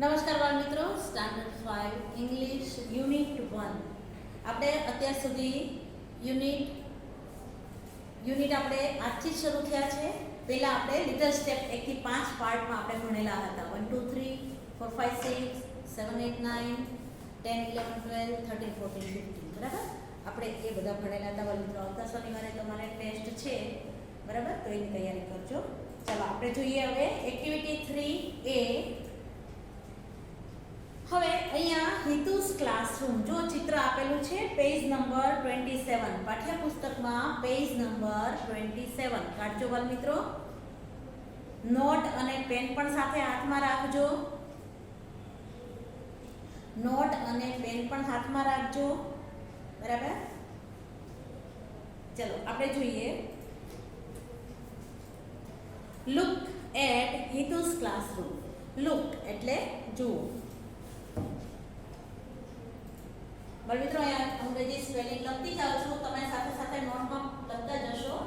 નમસ્કાર બાળ મિત્રો, સ્ટાન્ડર્ડ 5 ઇંગ્લિશ યુનિટ 1 આપણે અત્યાર સુધી યુનિટ આપણે આજથી જ શરૂ થયા છે. પહેલાં આપણે લિટલ સ્ટેપ 1 થી 5 પાર્ટમાં આપણે ભણેલા હતા. 1 2 3 4 5 6 7 8 9 10 11 12 13 14 15 બરાબર. આપણે એ બધા ભણેલા હતા. બાળ મિત્રો, આવતા શનિવારે તમારે ટેસ્ટ છે બરાબર, તો એની તૈયારી કરજો. ચાલો આપણે જોઈએ હવે એક્ટિવિટી 3A. હવે અહીંયા હિતુસ ક્લાસરૂમ જો ચિત્ર આપેલું છે, પેજ નંબર 27, પાઠ્યપુસ્તકમાં પેજ નંબર 27 કાઢજો બાળ મિત્રો. નોટ અને પેન પણ સાથે હાથમાં રાખજો. નોટ અને પેન પણ હાથમાં રાખજો બરાબર. ચલો આપણે જોઈએ. Look at Hitu's classroom. Look એટલે જુઓ. બાળ મિત્રો, અહીંયા અંગ્રેજી સ્પેલિંગ લખતી જાઉં છું, તમે સાથે સાથે નોટમાં લખતા જશો.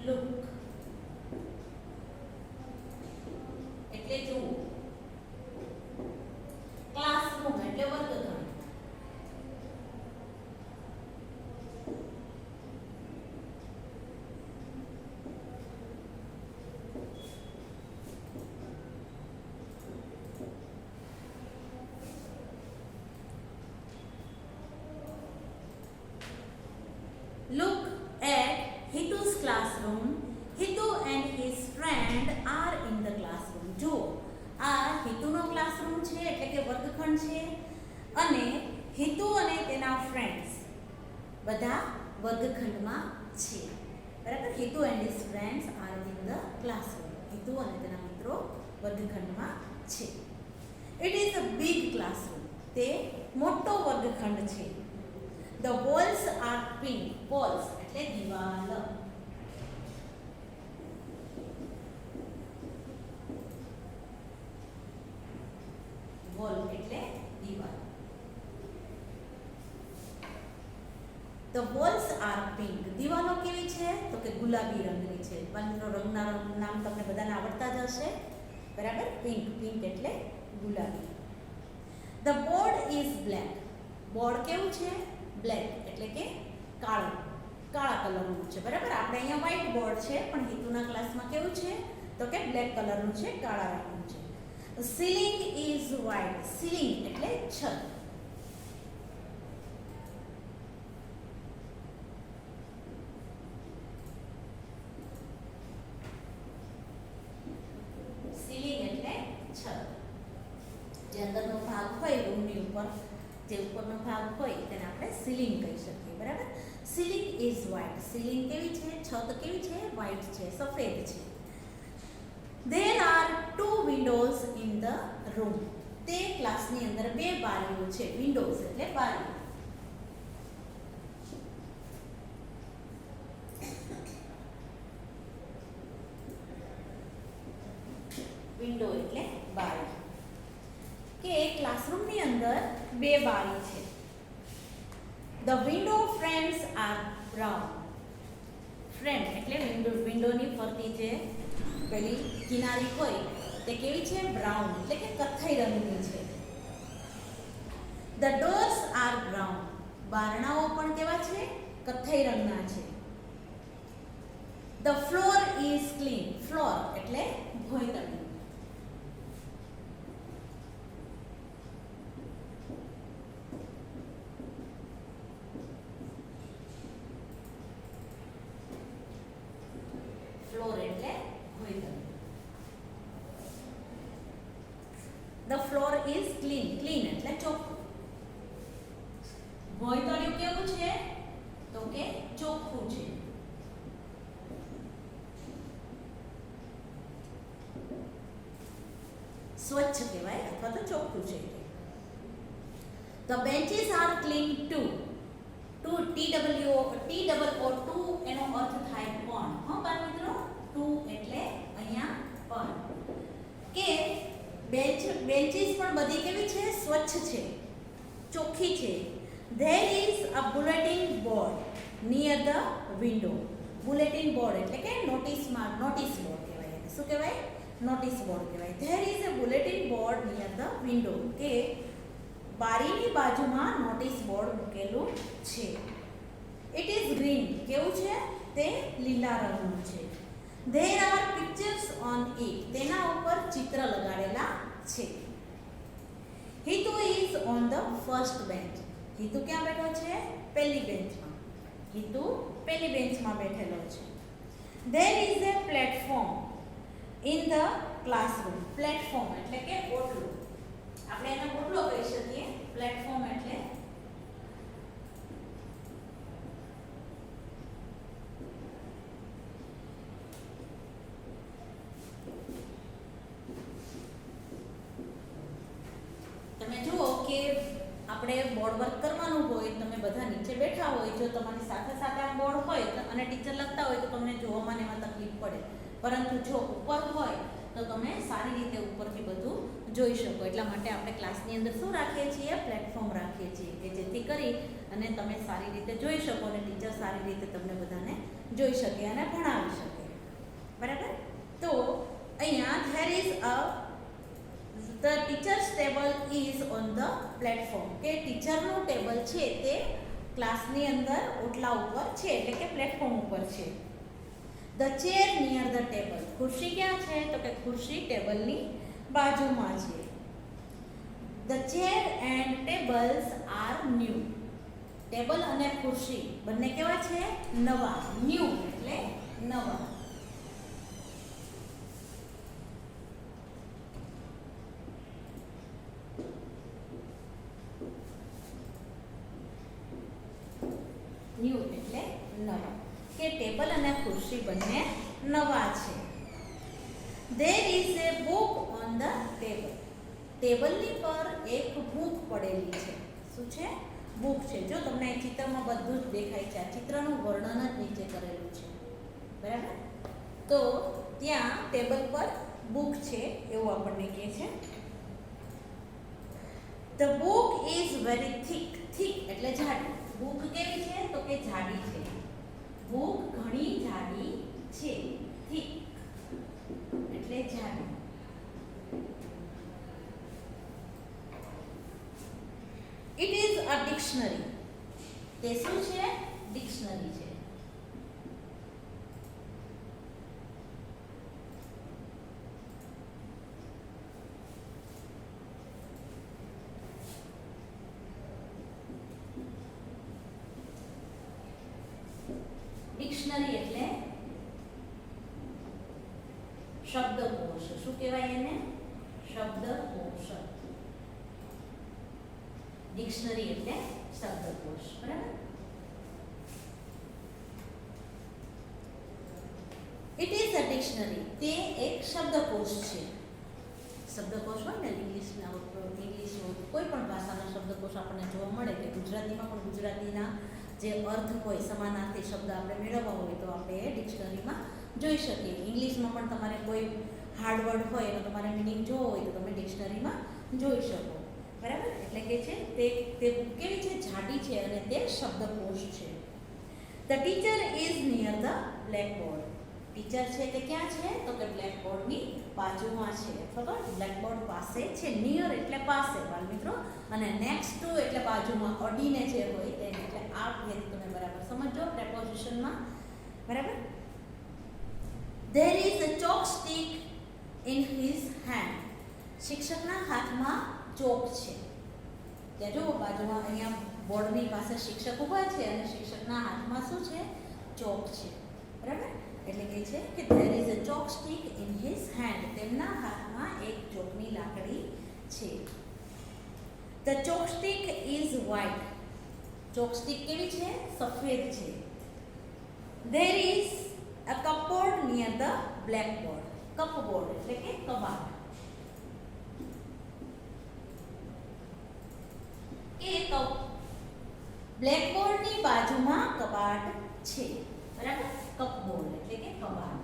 લુક એટલે જુઓ. ક્લાસરૂમ એટલે વર્ગખંડ. Look at Hitu's classroom. Hitu and his friend are in the classroom. જો આ હિતુનો ક્લાસરૂમ છે એટલે કે વર્ગખંડ છે, અને હિતુ અને તેના ફ્રેન્ડ્સ બધા વર્ગખંડમાં છે બરાબર. Hitu and his friends are in the classroom. Hitu અને તેના મિત્રો વર્ગખંડમાં છે. It is a big classroom. તે મોટો વર્ગખંડ છે. The walls are pink. Walls એટલે દિવાલ. વોલ એટલે દિવાલ. The walls are pink. દિવાલો કેવી છે તો કે ગુલાબી રંગની છે. મિત્રો, રંગના નામ તમને બધાને આવડતા જ હશે બરાબર. પિંક, પિંક એટલે ગુલાબી. The board is black. Board કેવું છે? બ્લેક એટલે કે કાળું, કાળા કલરનું છે બરાબર. આપણે અહીંયા વ્હાઇટ બોર્ડ છે, પણ હિતુના ક્લાસમાં કેવું છે તો કે બ્લેક કલરનું છે, કાળા રંગનું છે. Ceiling is white. સીલિંગ એટલે છત. સીલિંગ એટલે છત. જે અંદરનો ભાગ હોય રૂમની ઉપર, જે ઉપરનો ભાગ હોય તેને આપણે સીલિંગ કહી શકીએ બરાબર. Ceiling is white. સીલિંગ કેવી છે? છત કેવી છે? વ્હાઇટ છે, સફેદ છે. There are 2 windows in the room. તે ક્લાસની અંદર 2 બારીઓ છે. વિન્ડોઝ એટલે બારી. વિન્ડો એટલે બારી. કે ક્લાસરૂમની અંદર 2 બારી છે. The window frames are brown. Frame એટલે વિન્ડોની ફરતી જે પેલી કિનારી હોય તે કેવી છે? બ્રાઉન એટલે કે કથ્થઈ રંગની છે. The doors are brown. બારણાઓ પણ કેવા છે? કથ્થઈ રંગના છે. The floor is clean. Floor એટલે ભોંયતળ. ફ્લોર એટલે ભોંયતળ. The floor is clean. Clean એટલે ચોખ્ખું. ભોંયતળિયું કેવું છે તો કે ચોખ્ખું છે. સ્વચ્છ કહેવાય અથવા તો ચોખ્ખું છે. The benches are clean too. TOO એનો અર્થ થાય પણ. હા બાળ મિત્રો, ટુ એટલે અહીંયા પણ. કે બેન્ચીસ પણ બધી કેવી છે? સ્વચ્છ છે, ચોખ્ખી છે. There is a bulletin board near the window. Bulletin board એટલે કે નોટિસ બોર્ડ કહેવાય. શું કહેવાય? નોટિસ બોર્ડ કહેવાય. There is a bulletin board near the window, કે બારીની બાજુમાં નોટિસ બોર્ડ મૂકેલું છે. ઇટ ઇઝ ગ્રીન, કેવું છે? તે લીલા રંગનું છે. There are pictures on it, તેના ઉપર ચિત્ર લગાડેલા છે. Hitu is on the first bench, Hitu ક્યાં બેઠો છે? પહેલી બેન્ચમાં. હિતુ પહેલી બેન્ચમાં બેઠેલો છે. There is a platform in the classroom, platform એટલે કે ઓટલો, આપણે એને ઓટલો કહી શકીએ. પ્લેટફોર્મ એટલે તમે જુઓ કે આપણે બોર્ડ વર્ક કરવાનું હોય, તમે બધા નીચે બેઠા હોય, જો તમારી સાથે સાથે આ બોર્ડ હોય અને ટીચર લખતા હોય તો તમને જોવામાં ને એમાં તકલીફ પડે. પરંતુ જો ઉપર હોય તો તમે સારી રીતે ઉપરથી બધું જોઈ શકો. એટલા માટે આપણે ક્લાસની અંદર શું રાખીએ છીએ? પ્લેટફોર્મ રાખીએ છીએ, કે જેથી કરી અને તમે સારી રીતે જોઈ શકો અને ટીચર સારી રીતે તમને બધાને જોઈ શકે અને ભણાવી શકે. બરાબર? તો અહીંયા there is a the teachers table is on the platform, કે ટીચરનું ટેબલ છે તે ક્લાસની અંદર ઓટલા ઉપર છે, એટલે કે પ્લેટફોર્મ ઉપર છે. The chair near the table, ખુરશી ક્યાં છે? તો કે ખુરશી ટેબલની બાજુમાં છે. The chair and tables are new, table અને ખુરશી બંને કેવા છે? નવા. ન્યૂ એટલે નવા. ન્યૂ એટલે નવા, કે ટેબલ અને ખુરશી બંને નવા છે. There is A book on the table, ટેબલની પર એક બુક પડેલી છે. શું છે? બુક છે. જો તમને આ ચિત્રમાં બધું જ દેખાય છે, આ ચિત્રનું વર્ણન જ નીચે કરેલું છે. બરાબર? તો ત્યાં ટેબલ પર બુક છે એવું આપણને કહે છે. The book is very thick, thick એટલે જાડી. બુક કેવી છે? તો કે જાડી છે. બુક ઘણી જાડી છે. થીક એટલે જાડી. ઇટ ઇઝ અ ડિક્શનરી, તે શું છે? ડિક્શનરી છે. ડિક્શનરી એટલે શબ્દકોશ. શું કહેવાય એને? શબ્દકોશ. ડિક્શનરી એટલે શબ્દકોશ. બરાબર? ઇટ ઇઝ અ ડિક્શનરી, તે એક શબ્દકોશ છે. શબ્દકોશ હોય ને ઇંગ્લિશના, ઇંગ્લિશ કોઈ પણ ભાષાનો શબ્દકોશ આપણને જોવા મળે, કે ગુજરાતીમાં પણ ગુજરાતીના જે અર્થ હોય, સમાનાર્થી શબ્દ આપણે મેળવવા હોય તો આપણે એ ડિક્શનરીમાં જોઈ શકીએ. ઇંગ્લિશમાં પણ તમારે કોઈ હાર્ડ વર્ડ હોય એનો તમારે મિનિંગ જોવો હોય તો તમે ડિક્શનરીમાં જોઈ શકો. બરાબર? એટલે કે છે તે બુક કેવી છે? જાડી છે અને તે શબ્દકોશ છે. The teacher is near the blackboard, teacher છે તે ક્યાં છે? તો કે બ્લેકબોર્ડની બાજુમાં છે, અથવા તો બ્લેકબોર્ડ પાસે છે. નિયર એટલે પાસે બાળ મિત્રો, અને નેક્સ્ટ ટુ એટલે બાજુમાં, અડીને જે હોય તેને. એટલે આ ભેદ તમે બરાબર સમજો પ્રેપોઝિશનમાં. બરાબર? There is a chalk stick in his hand, શિક્ષકના હાથમાં ચોક છે. ત્યાં જુઓ બાજુમાં અહીંયા બોર્ડની પાસે શિક્ષક ઊભા છે અને શિક્ષકના હાથમાં શું છે? ચોક છે. બરાબર? એટલે કે છે કે there is a chalk stick in his hand, તેમના હાથમાં એક ચોકની લાકડી છે. The chalk stick is white, chalk stick કેવી છે? સફેદ છે. There is a cupboard near the blackboard, cupboard એટલે કે કબાટ. બ્લેકબોર્ડની બાજુમાં કબાટ છે. બરાબર? કપબોર્ડ એટલે કે કબાટ.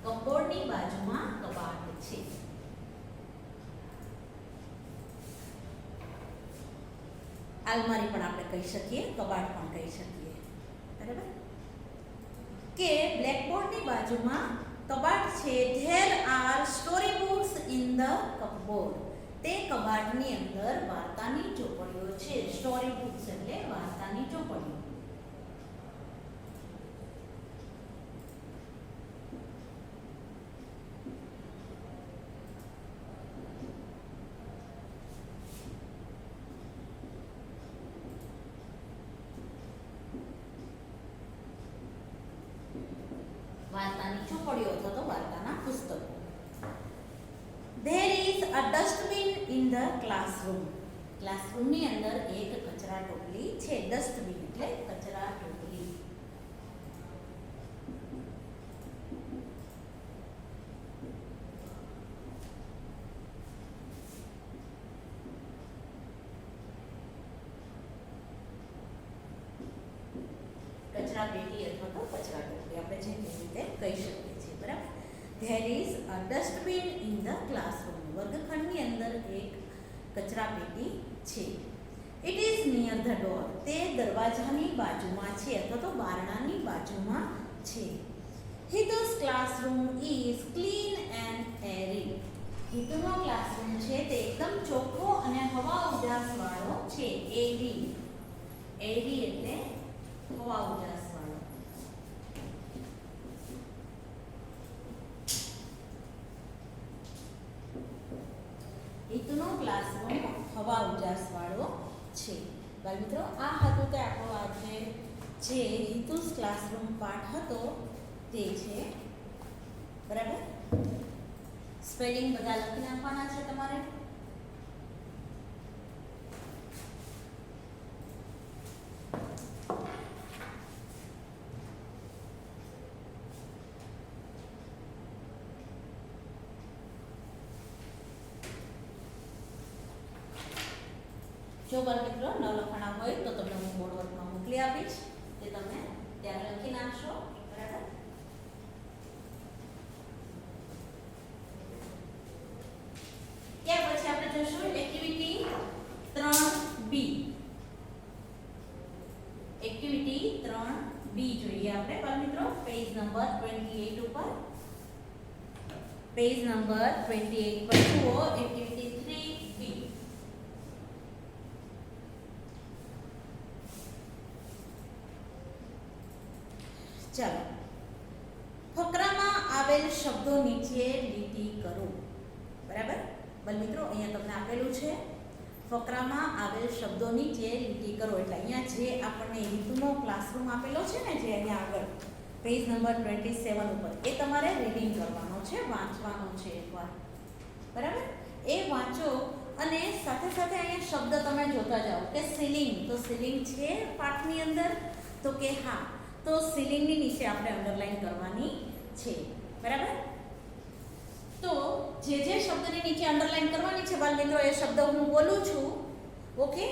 કપબોર્ડની બાજુમાં કબાટ છે. આલમારી પણ આપણે કહી શકીએ, કબાટ પણ કહી શકીએ. બરાબર કે બ્લેકબોર્ડની બાજુમાં કબાટ છે. There are story books in the cupboard. તે કબાટની અંદર વાર્તાની ચોપડીઓ છે. સ્ટોરી બુક્સ એટલે વાર્તાની ચોપડીઓ. વાર્તાની ચોપડીઓ અથવા તો વાર્તાના પુસ્તકો. There is a dustbin in the classroom. ક્લાસરૂમની અંદર એક કચરા ટોપલી છે. ડસ્ટબિન એટલે કચરા ટોપલી. કચરા પેટી અથવા તો કચરા ટોપલી આપણે જે રીતે કહી શકીએ છીએ. બરાબર. There is a dustbin in the classroom. વર્ગખંડની અંદર એક કચરા પેટી છે. It is near the door. તે દરવાજાની બાજુમાં છે અથવા તો બારણાની બાજુમાં છે. Hitu's classroom is clean and airy. હિતુનો ક્લાસરૂમ છે તે એકદમ ચોખ્ખો અને હવા ઉજાસ વાળો છે. airy. airy એટલે હવા ઉજાસ વાળો. હિતુનો ક્લાસરૂમ હવા ઉજાસ વાળો છે. બાળ મિત્રો, આ હતું તે આપણો આજે જે હિતુસ ક્લાસરૂમ પાઠ હતો તે છે. બરાબર. સ્પેલિંગ બધા લખી નાખવાના છે તમારે. જો બાળ મિત્રો ન લખવાના હોય તો તમને હું બોર્ડ વર્કમાં મોકલી આપીશ, તે તમે ત્યારે લખી નાખશો. બરાબર. ત્યાર પછી આપણે જોશું એક્ટિવિટી 3B. એક્ટિવિટી 3B જોઈએ આપણે બાળ મિત્રો. પેજ નંબર 28 ઉપર. પેજ નંબર 28 પર જુઓ એક્ટિવિટી 3B. ચાલો, ફકરામાં આવેલ શબ્દો નીચે લીટી કરો. બરાબર. બલ મિત્રો, અહીંયા તમને આપેલું છે ફકરામાં આવેલ શબ્દો નીચે લીટી કરો. એટલે અહીંયા જે આપણને હિતુનો ક્લાસરૂમ આપેલો છે ને, જે અહીંયા આગળ પેજ નંબર 27 ઉપર, એ તમારે રીડિંગ કરવાનો છે, વાંચવાનો છે એકવાર. બરાબર. એ વાંચો અને સાથે સાથે અહીંયા શબ્દ તમે જોતા જાઓ કે સીલિંગ. તો સીલિંગ છે પાઠની અંદર? તો કે હા. તો સીલિંગની નીચે આપણે અંડરલાઈન કરવાની છે. બરાબર. તો જે જે શબ્દની નીચે અંડરલાઈન કરવાની છે બાળ મિત્રો, એ શબ્દ હું બોલું છું, ઓકે,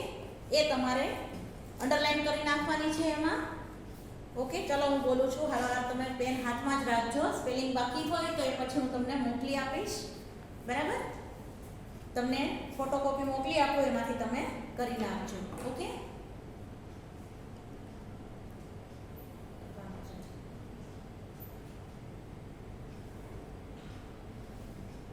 એ તમારે અંડરલાઈન કરી નાખવાની છે એમાં. ઓકે, ચલો હું બોલું છું. હાલ તમે પેન હાથમાં જ રાખજો. સ્પેલિંગ બાકી હોય તો એ પછી હું તમને મોકલી આપીશ. બરાબર. તમને ફોટોકોપી મોકલી આપો, એમાંથી તમે કરી નાખજો. ઓકે.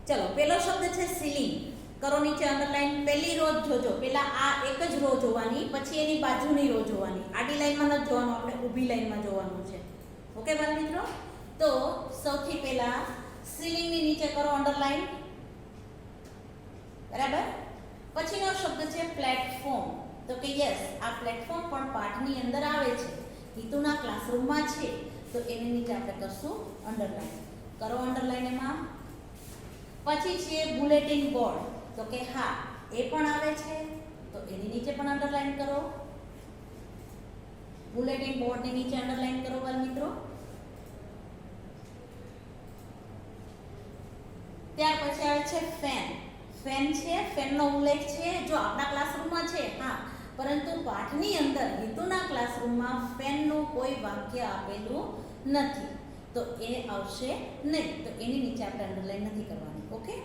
ચલો, પહેલો શબ્દ છે સીલિંગ. કરો નીચે અંડરલાઈન. પહેલી રો જોજો. પહેલા આ એક જ રો જોવાની, પછી એની બાજુની રો જોવાની. આડી લાઈનમાં નથી જોવાનું, આપણે ઊભી લાઈનમાં જોવાનું છે. ઓકે બાળ મિત્રો. તો સૌથી પહેલા સીલિંગની નીચે કરો અંડરલાઈન. બરાબર. પછીનો શબ્દ છે પ્લેટફોર્મ. તો કે યસ, આ પ્લેટફોર્મ પણ પાઠની અંદર આવે છે, હિતુના ક્લાસરૂમમાં છે, તો એની નીચે આપણે કરશું અંડરલાઈન. કરો અંડરલાઈન એમાં. પછી છે બુલેટિન બોર્ડ. તો કે હા, એ પણ આવે છે, તો એની નીચે પણ અંડરલાઈન કરો. બુલેટિન બોર્ડની નીચે અંડરલાઈન કરો બાળ મિત્રો. ત્યાર પછી આવે છે ફેન. ફેન છે, ફેનનો ઉલ્લેખ છે જો આપણા ક્લાસરૂમમાં છે, હા, પરંતુ પાઠની અંદર હિતુના ક્લાસરૂમમાં ફેનનું કોઈ વાક્ય આપેલું નથી, તો એ આવશે નહીં. તો એની નીચે આપણે અંડરલાઈન નથી કરવાની. ઓકે.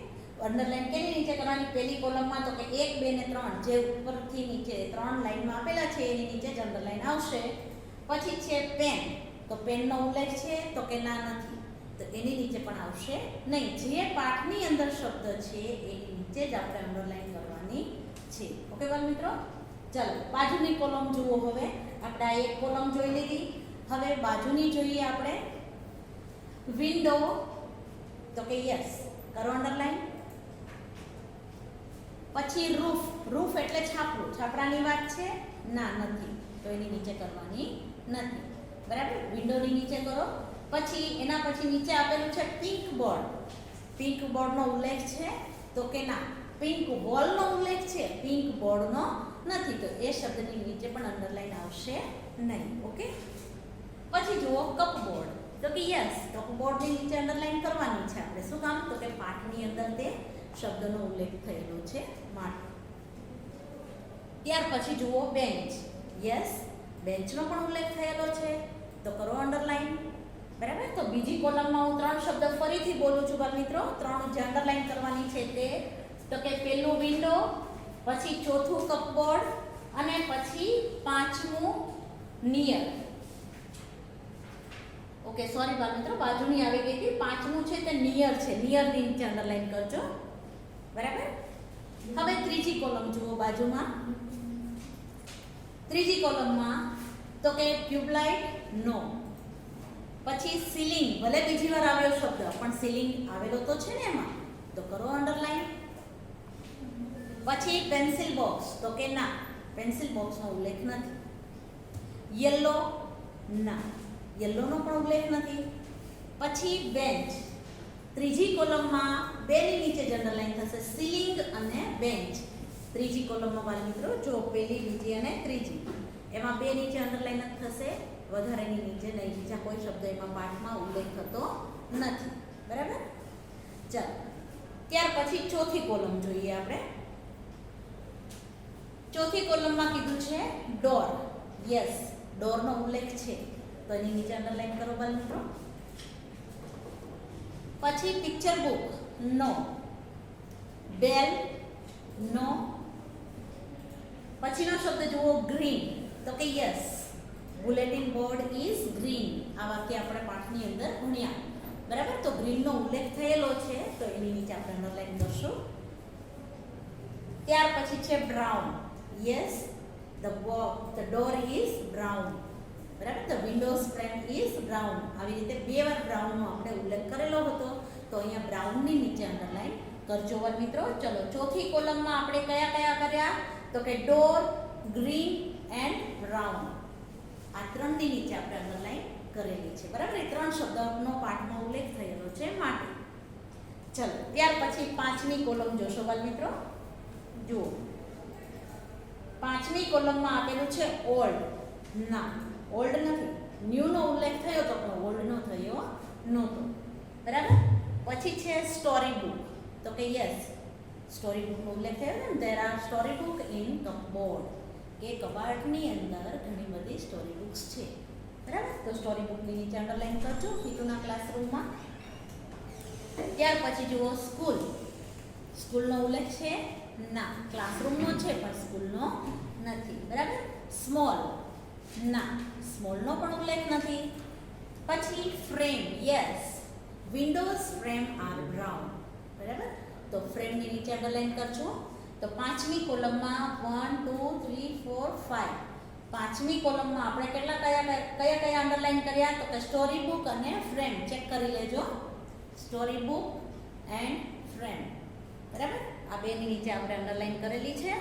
અંડરલાઈન કેની નીચે કરવાની? પહેલી કોલમમાં તો કે 1, 2 ને 3 જે ઉપરથી નીચે 3 લાઈનમાં આપેલા છે એની નીચે જ અંડરલાઈન આવશે. પછી છે પેન, તો પેનનો ઉલ્લેખ છે તો કે ના નથી, તો એની નીચે પણ આવશે નહીં. જે પાઠની અંદર શબ્દ છે એની નીચે જ આપણે અંડરલાઈન કરવાની છે. ઓકે બાળ મિત્રો, ચાલો બાજુની કોલમ જુઓ. હવે આપણે આ એક કોલમ જોઈ લીધી, હવે બાજુની જોઈએ આપણે. વિન્ડો, તો કે યસ, કરો અંડરલાઈન. પછી રૂફ, રૂફ એટલે છાપરું, છાપરાની વાત છે? ના નથી, તો એની નીચે કરવાની નથી. બરાબર, વિન્ડોની નીચે કરો. પછી એના પછી નીચે આપેલું છે પિંક બોર્ડ, પિંક બોર્ડનો ઉલ્લેખ છે તો કે ના. પિંક બોલનો ઉલ્લેખ છે, પિંક બોર્ડનો નથી, તો એ શબ્દની નીચે પણ અંડરલાઈન આવશે નહીં. ઓકે, પછી જુઓ કપબોર્ડ, તો કે યસ, કપબોર્ડની નીચે અંડરલાઈન કરવાની છે આપણે. શું કામ? તો કે પાઠની અંદર તે શબ્દનો ઉલ્લેખ થયેલો છે માટે. ત્યાર પછી જુઓ બેન્ચ, યસ, બેન્ચનો પણ ઉલ્લેખ થયેલો છે તો કરો અંડરલાઈન. બરાબર, તો બીજી કોલમમાં હું 3 શબ્દ ફરીથી બોલું છું બાળ મિત્રો. 3 જે અંડરલાઈન કરવાની છે તે, તો કે પહેલું વિન્ડો, પછી ચોથું કપબોર્ડ અને પછી 5મું નિયર. ઓકે, સોરી બાળ મિત્રો, બાજુની આવી ગઈ હતી. 5મું છે તે નિયર છે, નિયરની નીચે અંડરલાઈન કરજો. બરાબર, હવે ત્રીજી કોલમ જુઓ બાજુમાં. ત્રીજી કોલમમાં તો કે ટ્યુબલાઇટ, નો. પછી સીલિંગ, ભલે બીજી વાર આવ્યો શબ્દ પણ સીલિંગ આવેલો તો છે ને એમાં, તો કરો અંડરલાઈન. પછી પેન્સિલ બોક્સ, તો કે ના, પેન્સિલ બોક્સનો ઉલ્લેખ નથી. યલો, ના, યલોનો પણ ઉલ્લેખ નથી. પછી બેન્ચ, ત્રીજી કોલમમાં 2ની નીચે જ અંડરલાઈન થશે, સીલિંગ અને બેન્ચ. ત્રીજી કોલમમાં બાળ મિત્રો જો પહેલી, બીજી અને ત્રીજી, એમાં 2 નીચે અંડરલાઈન જ થશે, વધારેની નીચે નહીં. બીજા કોઈ શબ્દ એમાં પાઠમાં ઉલ્લેખ થતો નથી. બરાબર, ચાલો ત્યાર પછી ચોથી કોલમ જોઈએ આપણે. ચોથી કોલમમાં કીધું છે ડોર, યસ, ડોરનો ઉલ્લેખ છે તો એની નીચે અંડરલાઈન કરો બાળ મિત્રો. પછી પિક્ચર બુક, નો. બેલ, નો. પછીનો શબ્દ જુઓ ગ્રીન, તો કે yes, bulletin board is green. આ વાક્ય આપણે પાઠની અંદર ભણ્યા. બરાબર, તો ગ્રીનનો ઉલ્લેખ થયેલો છે તો એની નીચે આપણે અંડરલાઈન કરશું. ત્યાર પછી છે brown, yes, the door is brown. બરાબર, the windows frame is brown. આવી રીતે 2 વાર બ્રાઉનનો આપણે ઉલ્લેખ કરેલો હતો તો અહીંયા બ્રાઉનની નીચે અંડરલાઈન કરજો બાળ મિત્રો. ચલો ચોથી કોલમમાં આપણે કયા કયા કર્યા? તો કે ડોર, ગ્રીન એન્ડ બ્રાઉન. આ 3ની નીચે આપણે અંડરલાઈન કરેલી છે. બરાબર, એ 3 શબ્દનો પાઠનો ઉલ્લેખ થયેલો છે માટે. ચલો ત્યાર પછી 5મી કોલમ જોશો બાળ મિત્રો. જુઓ, 5મી કોલમમાં આપેલું છે ઓલ્ડ, ના, ઓલ્ડ નથી. ન્યૂનો ઉલ્લેખ થયો તો પણ ઓલ્ડનો થયો નહોતો. બરાબર, પછી છે સ્ટોરી બુક, તો કે યસ, સ્ટોરી બુકનો ઉલ્લેખ થયો છે ને. There are story book in cupboard, કે કબાટની અંદર ઘણી બધી સ્ટોરી બુક્સ છે. બરાબર, તો સ્ટોરી બુકની નીચે અંડરલાઈન કરજો હિતુના ક્લાસરૂમમાં. ત્યાર પછી જુઓ સ્કૂલ, સ્કૂલનો ઉલ્લેખ છે? ના, ક્લાસરૂમનો છે પણ સ્કૂલનો નથી. બરાબર, સ્મોલ, ના, સ્મોલનો પણ ઉલ્લેખ નથી. પછી frame, yes, windows frame are brown. બરાબર, તો ફ્રેમની નીચે અંડરલાઈન કરજો. તો 5મી કોલમમાં 1 2 3 4 5, 5મી કોલમમાં આપણે કયા અંડરલાઈન કર્યા? તો કે સ્ટોરી બુક અને ફ્રેમ. ચેક કરી લેજો, સ્ટોરી બુક એન્ડ ફ્રેમ. બરાબર, આ 2ની નીચે આપણે અંડરલાઈન કરેલી છે.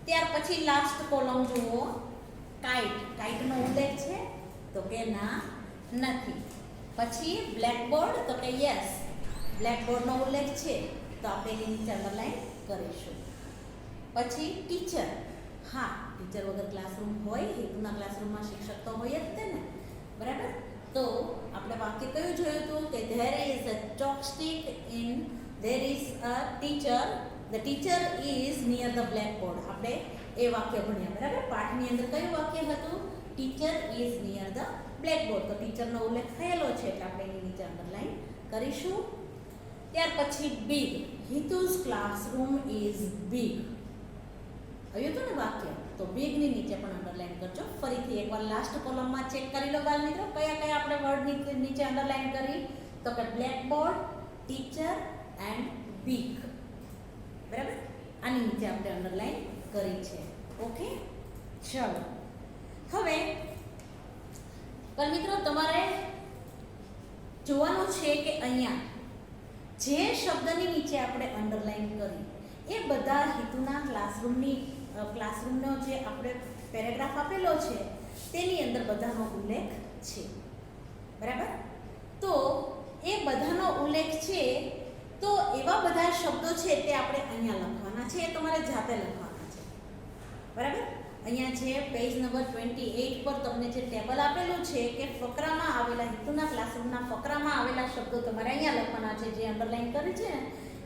ત્યાર પછી લાસ્ટ કોલમ જુઓ, કાઇટ, કાઇટનો ઉલ્લેખ છે? તો કે ના, નથી. પછી બ્લેકબોર્ડ, તો કે યસ, બ્લેકબોર્ડનો ઉલ્લેખ છે તો આપણે એની નીચે અંડરલાઈન કરીશું. પછી ટીચર, હા, ટીચર વગર ક્લાસરૂમ હોય? હેતુના ક્લાસરૂમમાં શિક્ષક તો હોય જ તે ને. બરાબર, તો આપણે વાક્ય કયું જોયું હતું કે there is a chalkstick in, there is a teacher, the teacher is near the blackboard. આપણે એ વાક્ય ભણ્યા. બરાબર, પાઠની અંદર કયું વાક્ય હતું? teacher is near the blackboard. તો ટીચરનો ઉલ્લેખ થયેલો છે એટલે આપણે એની નીચે અંડરલાઈન કરીશું. ત્યાર પછી બિગ, હિતુઝ ક્લાસરૂમ ઇઝ બિગ. આવ્યું હતું ને વાક્ય, તો બિગની નીચે પણ અંડરલાઈન કરજો. ફરીથી એકવાર લાસ્ટ કોલમમાં ચેક કરી લો બાળ મિત્રો, કયા કયા આપણે વર્ડની નીચે અંડરલાઈન કરી. તો કે બ્લેકબોર્ડ, ટીચર એન્ડ બિગ. બરાબર, આની નીચે આપણે અંડરલાઈન કરી છે. ઓકે, ચલો હવે બાળ મિત્રો તમારે જોવાનું છે કે અહીંયા જે શબ્દની નીચે આપણે અંડરલાઈન કરી એ બધા હિતુના ક્લાસરૂમનો જે આપણે પેરેગ્રાફ આપેલો છે તેની અંદર બધાનો ઉલ્લેખ છે. બરાબર, તો એ બધાનો ઉલ્લેખ છે, તો એવા બધા શબ્દો છે તે આપણે અહીંયા લખવાના છે. એ તમારે જાતે લખવાના છે. બરાબર, અહીંયા જે પેજ નંબર 28 પર તમને જે ટેબલ આપેલું છે કે ફકરામાં આવેલા હિતુના ક્લાસરૂમના ફકરામાં આવેલા શબ્દો તમારે અહીંયા લખવાના છે. જે અંડરલાઈન કરી છે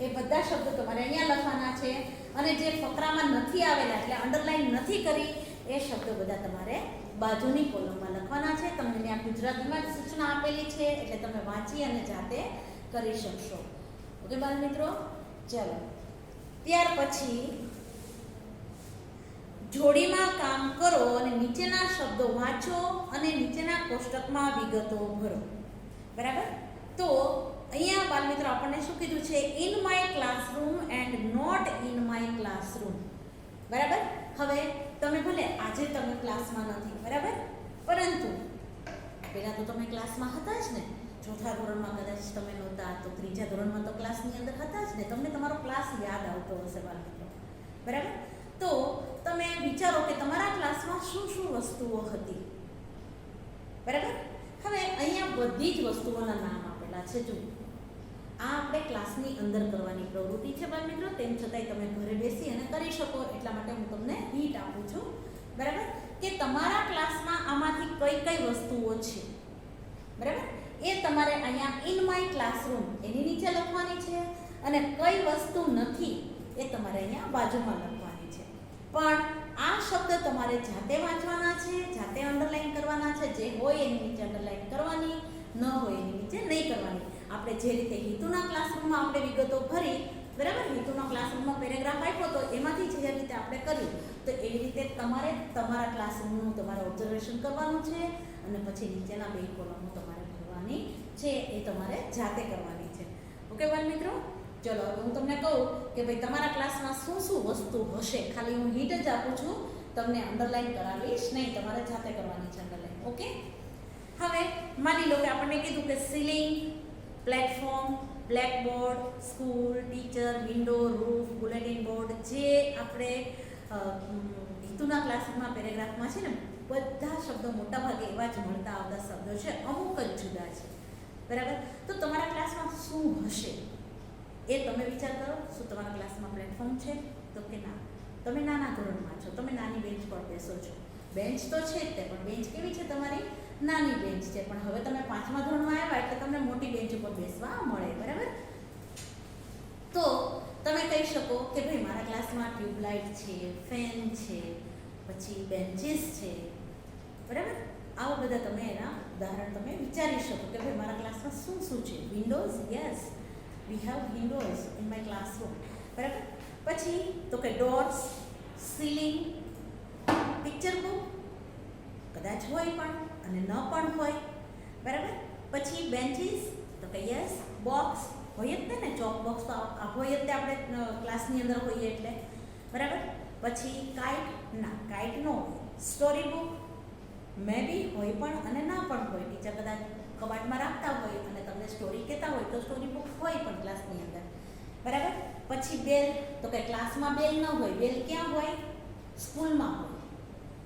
એ બધા શબ્દો તમારે અહીંયા લખવાના છે, અને જે ફકરામાં નથી આવેલા એટલે અંડરલાઈન નથી કરી એ શબ્દો બધા તમારે બાજુની કોલમમાં લખવાના છે. તમને ત્યાં ગુજરાતીમાં જ સૂચના આપેલી છે એટલે તમે વાંચી અને જાતે કરી શકશો. ઓકે બાળ મિત્રો, ચાલો ત્યાર પછી જોડીમાં કામ કરો અને નીચેના શબ્દો વાંચો અને નીચેના કોષ્ટકમાં વિગતો ભરો. બરાબર, તો અહીંયા બાળ મિત્રો આપણને શું કીધું છે? In my classroom and not in my classroom. બરાબર, હવે તમે ભલે આજે તમે ક્લાસમાં નથી, બરાબર, પરંતુ પહેલાં તો તમે ક્લાસમાં હતા જ ને. ચોથા ધોરણમાં કદાચ તમે નહોતા તો ત્રીજા ધોરણમાં તો ક્લાસની અંદર હતા જ ને. તમને તમારો ક્લાસ યાદ આવતો હશે બાળ મિત્રો. બરાબર, તો તમે વિચારો કે તમારા ક્લાસમાં શું શું વસ્તુઓ હતી. બરાબર, હવે અહીંયા બધી જ વસ્તુઓના નામ આપેલા છે. જો આ આપણે ક્લાસની અંદર કરવાની પ્રવૃત્તિ છે બાળ મિત્રો, તેમ છતાંય તમે ઘરે બેસી અને કરી શકો એટલા માટે હું તમને હિન્ટ આપું છું. બરાબર, કે તમારા ક્લાસમાં આમાંથી કઈ કઈ વસ્તુઓ છે. બરાબર, એ તમારે અહીંયા ઇન માય ક્લાસરૂમ એની નીચે લખવાની છે, અને કઈ વસ્તુ નથી એ તમારે અહીંયા બાજુમાં લખવાની છે. પણ આ શબ્દ તમારે જાતે વાંચવાના છે, જાતે અંડરલાઈન કરવાના છે. જે હોય એની નીચે અંડરલાઈન કરવાની, ન હોય એની નીચે નહીં કરવાની. આપણે જે રીતે હિતુના ક્લાસરૂમમાં આપણે વિગતો ભરી, બરાબર, હિતુના ક્લાસરૂમમાં પેરેગ્રાફ આપ્યો તો એમાંથી જે રીતે આપણે કર્યું, તો એવી રીતે તમારે તમારા ક્લાસરૂમનું તમારે ઓબ્ઝર્વેશન કરવાનું છે, અને પછી નીચેના બે કોલમો તમારે ભરવાની છે. એ તમારે જાતે કરવાની છે. ઓકે બાળ મિત્રો, ચલો હવે હું તમને કહું કે ભાઈ તમારા ક્લાસમાં શું શું વસ્તુ હશે. ખાલી હું હિન્ટ જ આપું છું, તમને અંડરલાઈન કરાવીશ નહીં, તમારે જાતે કરવાની છે અંડરલાઈન. ઓકે, હવે માની લો કે આપણને કીધું કે ceiling, platform, blackboard, school, teacher, window, roof, bulletin board, જે આપણે હિતુના ક્લાસરૂમમાં પેરેગ્રાફમાં છે ને બધા શબ્દો મોટાભાગે એવા જ મળતા આવતા શબ્દો છે, અમુક જ જુદા છે. બરાબર, તો તમારા ક્લાસમાં શું હશે એ તમે વિચાર કરો. શું તમારા ક્લાસમાં પ્લેટફોર્મ છે? તો કે ના, તમે નાના ધોરણમાં છો, તમે નાની બેન્ચ પર બેસો છો. બેન્ચ તો છે જ તે, પણ બેન્ચ કેવી છે? તમારી નાની બેન્ચ છે. પણ હવે તમે 5મા ધોરણમાં આવ્યા એટલે તમને મોટી બેન્ચ ઉપર બેસવા મળે. બરાબર, તો તમે કહી શકો કે ભાઈ મારા ક્લાસમાં ટ્યુબલાઇટ છે, ફેન છે, પછી બેન્ચીસ છે. બરાબર, આવા બધા તમે એના ઉદાહરણ તમે વિચારી શકો કે ભાઈ મારા ક્લાસમાં શું શું છે. Windows, yes, we have windows in my classroom. બરાબર, પછી તો કે ડોર્સ, સીલિંગ, પિક્ચર બુક, કદાચ હોય પણ અને ન પણ હોય. બરાબર, પછી બેન્ચીસ, તો કે યસ, બોક્સ હોય જ ને, ચોક બોક્સ તો હોય જ તે આપણે ક્લાસની અંદર હોઈએ એટલે. બરાબર, પછી કાઇટ, ના કાઇટ ન હોય. સ્ટોરી બુક મે બી હોય પણ અને ના પણ હોય. ટીચર કદાચ કબાટમાં રાખતા હોય અને તમને સ્ટોરી કહેતા હોય તો સ્ટોરી બુક હોય પણ ક્લાસની અંદર. બરાબર, પછી બેલ, તો કે ક્લાસમાં બેલ ન હોય. બેલ ક્યાં હોય? સ્કૂલમાં હોય.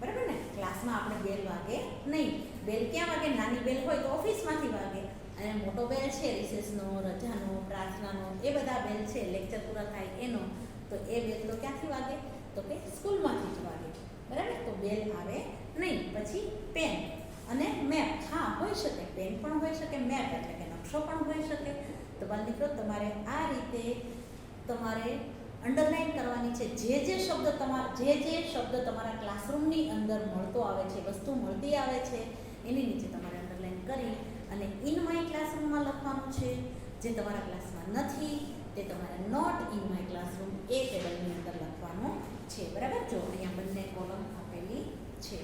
બરાબર ને, ક્લાસમાં આપણે બેલ વાગે નહીં. બેલ ક્યાં વાગે? નાની બેલ હોય તો ઓફિસમાંથી વાગે, અને મોટો બેલ છે રિસેસનો, રજાનો, પ્રાર્થનાનો, એ બધા બેલ છે લેક્ચર પૂરા થાય એનો, તો એ બેલ તો ક્યાંથી વાગે? તો કે સ્કૂલમાંથી જ વાગે. બરાબર, તો બેલ આવે નહીં. પછી પેન અને મેપ, હા હોઈ શકે, પેન પણ હોઈ શકે, મેપ એટલે કે નકશો પણ હોઈ શકે. તો બાળ મિત્રો તમારે આ રીતે તમારે અંડરલાઈન કરવાની છે. જે શબ્દ તમારા ક્લાસરૂમની અંદર મળતો આવે છે, વસ્તુ મળતી આવે છે, એની નીચે તમારે અંડરલાઈન કરી અને ઇન માય ક્લાસરૂમમાં લખવાનું છે. જે તમારા ક્લાસમાં નથી તે તમારે નોટ ઇન માય ક્લાસરૂમ એ ટેબલની અંદર લખવાનું છે. બરાબર, જો અહીંયા બંને કોલમ આપેલી છે.